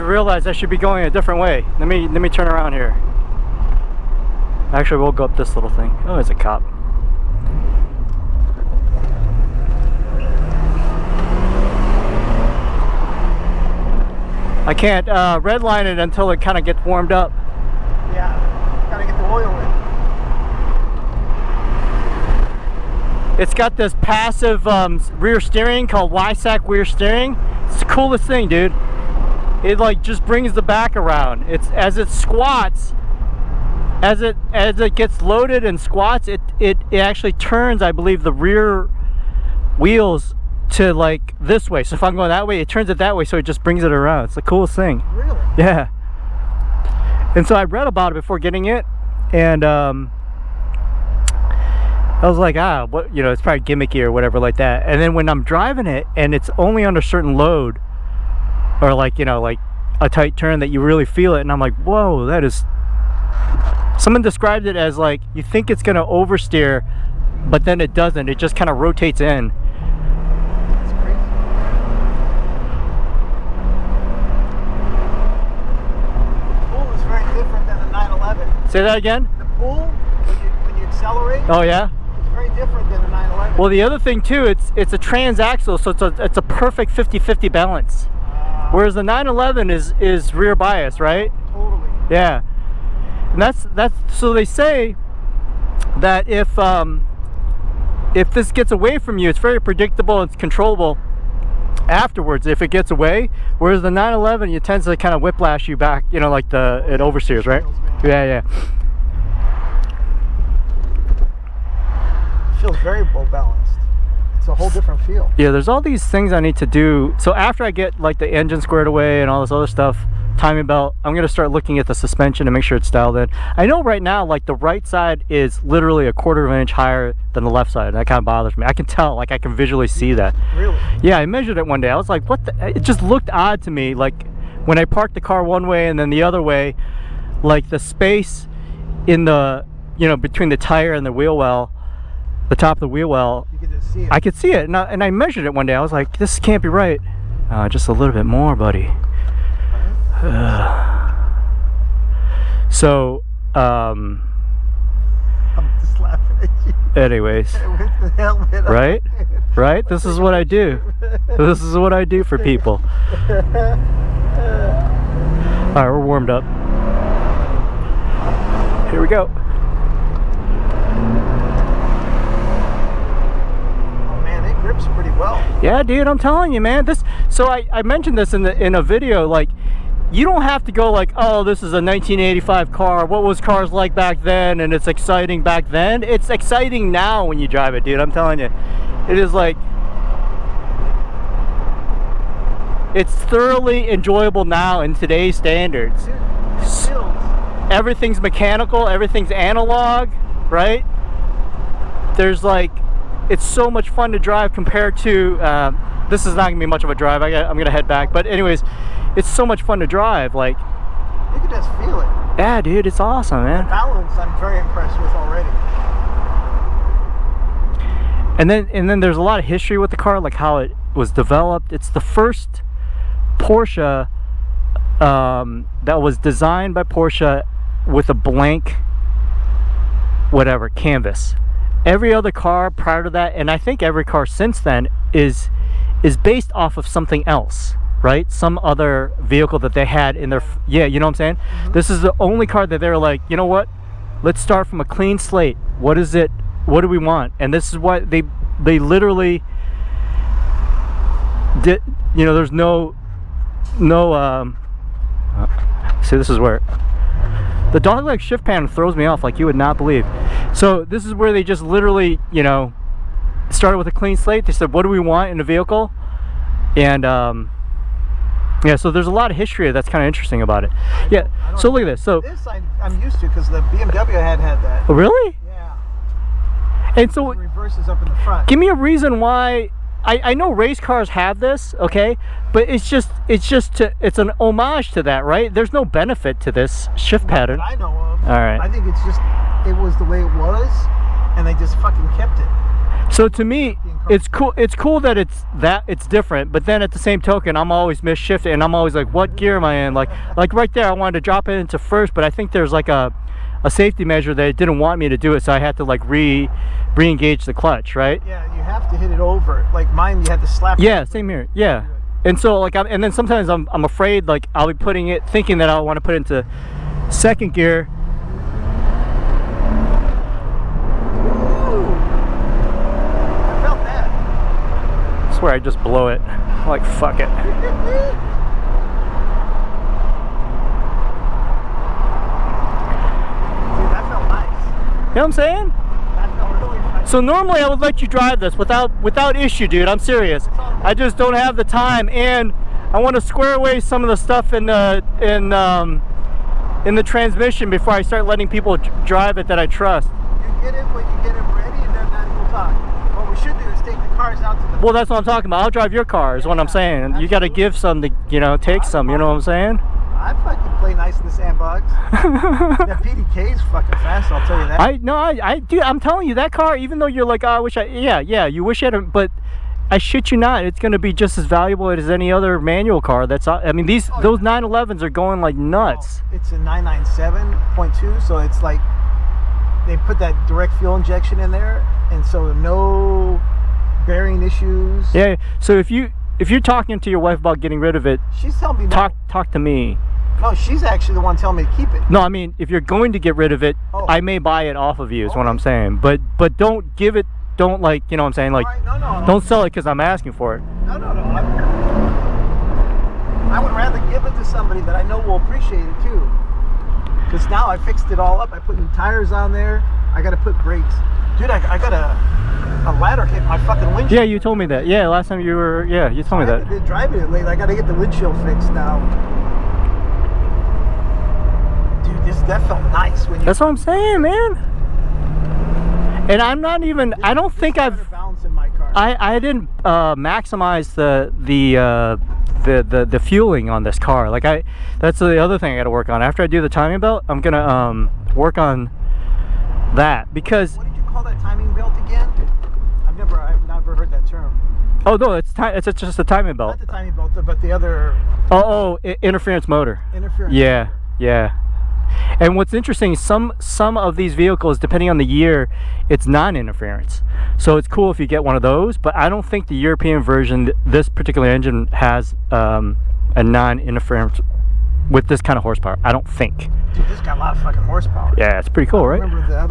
realized I should be going a different way. Let me turn around here. Actually, we'll go up this little thing. Oh, there's a cop. I can't redline it until it kind of gets warmed up. Yeah, gotta get the oil in. It's got this passive rear steering called Y-Sack rear steering. It's the coolest thing, dude. It like just brings the back around. It's as it squats, as it gets loaded and squats, it actually turns, I believe, the rear wheels to like this way. So if I'm going that way, it turns it that way, so it just brings it around. It's the coolest thing. Really? Yeah. And so I read about it before getting it, and I was like, what, you know, it's probably gimmicky or whatever like that. And then when I'm driving it and it's only under certain load, or like, you know, like a tight turn that you really feel it, and I'm like, whoa, that is, someone described it as like, you think it's gonna oversteer, but then it doesn't. It just kind of rotates in. Say that again? The pull, when you accelerate. Oh yeah? It's very different than the 911. Well, the other thing too, it's a transaxle, so it's a perfect 50-50 balance. Whereas the 911 is rear bias, right? Totally. Yeah. And that's so they say that if this gets away from you, it's very predictable, it's controllable afterwards if it gets away. Whereas the 911, it tends to kind of whiplash you back, you know, like it oversteers, right? Yeah. It feels very well balanced. It's a whole different feel. Yeah, there's all these things I need to do. So after I get like the engine squared away and all this other stuff, timing belt, I'm gonna start looking at the suspension to make sure it's dialed in. I know right now, like the right side is literally a 1/4 of an inch higher than the left side, and that kind of bothers me. I can tell, like I can visually see that. Really? Yeah, I measured it one day. I was like, what the, it just looked odd to me. Like when I parked the car one way and then the other way, like the space in the, you know, between the tire and the wheel well, the top of the wheel well, you could just see it. I could see it, and I measured it one day. I was like, this can't be right. Just a little bit more, buddy. So I'm just laughing at you. anyways, With the helmet on. right, this is what I do. This is what I do for people. Alright, we're warmed up. Here we go. Oh man, it grips pretty well. Yeah, dude, I'm telling you, man. So I mentioned this in a video. Like, you don't have to go like, oh, this is a 1985 car. What was cars like back then? And it's exciting back then. It's exciting now when you drive it, dude. I'm telling you, it is like, it's thoroughly enjoyable now in today's standards. Dude, it feels. Everything's mechanical, everything's analog, right? There's like, it's so much fun to drive compared to, this is not gonna be much of a drive. I'm gonna head back, but anyways, it's so much fun to drive. Like, You can just feel it. yeah, dude, it's awesome, man. The balance, I'm very impressed with already. And then there's a lot of history with the car, like how it was developed. It's the first Porsche that was designed by Porsche with a blank whatever canvas. Every other car prior to that, and I think every car since then, is based off of something else, right? Some other vehicle that they had in their, yeah, you know what I'm saying? This is the only car that they're like, you know what, let's start from a clean slate. What is it, what do we want? And this is what they literally did. You know, there's no see, this is where the dogleg shift pattern throws me off like you would not believe. So this is where they just literally, you know, started with a clean slate. They said, what do we want in a vehicle? And yeah, so there's a lot of history that's kind of interesting about it. Yeah, so look at this. So this I'm used to, because the BMW had that. Oh, really? Yeah. And so It reverses up in the front. give me a reason why. I know race cars have this, okay, but it's an homage to that, right? There's no benefit to this shift pattern. That I know of. All right. I think it's just, it was the way it was, and they just fucking kept it. So to me, it's cool. It's cool that it's different. But then at the same token, I'm always misshifted, and I'm always like, what gear am I in? Like right there, I wanted to drop it into first, but I think there's like a safety measure that it didn't want me to do it, so I had to like re-engage the clutch, right? Yeah, you have to hit it over. Like mine, you had to slap. Yeah, same here. Yeah, and so like and then sometimes I'm afraid, like I'll be putting it, thinking that I want to put it into second gear. Ooh, I felt that. I swear I just blow it. Like fuck it. You know what I'm saying? That felt really nice. So normally I would let you drive this without issue, dude. I'm serious. I just don't have the time, and I want to square away some of the stuff in the transmission before I start letting people drive it that I trust. You get it when you get it ready, and then we'll talk. What we should do is take the cars out to the. Well, that's what I'm talking about. I'll drive your car is what I'm saying. Absolutely. You got to give some to, take some. You know what I'm saying? I fucking play nice in the sandbox. That PDK is fucking fast, I'll tell you that. I do. I'm telling you, that car, even though you're like, oh, I wish yeah, you wish I had, but I shit you not, it's going to be just as valuable as any other manual car. Those 911s are going like nuts. Oh, it's a 997.2, so it's like they put that direct fuel injection in there, and so no bearing issues. Yeah. So if you're talking to your wife about getting rid of it, she's telling me talk to me. No, she's actually the one telling me to keep it. No, I mean, if you're going to get rid of it, I may buy it off of you, is what I'm saying. But don't give it, don't like, you know what I'm saying? Like, right, no. Don't sell it because I'm asking for it. No. I would rather give it to somebody that I know will appreciate it too. Because now I fixed it all up. I put new tires on there. I got to put brakes. Dude, I got a ladder hit my fucking windshield. Yeah, you told me that. Yeah, last time you were, you told me that. I've been driving it lately. I got to get the windshield fixed now. That felt nice when you. That's what I'm saying, man. And I'm not even. I don't think I've. Balance in my car. I didn't maximize the fueling on this car. Like that's the other thing I got to work on. After I do the timing belt, I'm gonna work on that because. What did you call that timing belt again? I've never heard that term. Oh no, it's just a timing belt. Not the timing belt, but the other. Interference motor. Interference. Yeah, yeah. And what's interesting, some of these vehicles, depending on the year, it's non-interference. So it's cool if you get one of those, but I don't think the European version, this particular engine, has a non-interference with this kind of horsepower. I don't think. Dude, this got a lot of fucking horsepower. Yeah, it's pretty cool, right? I remember the other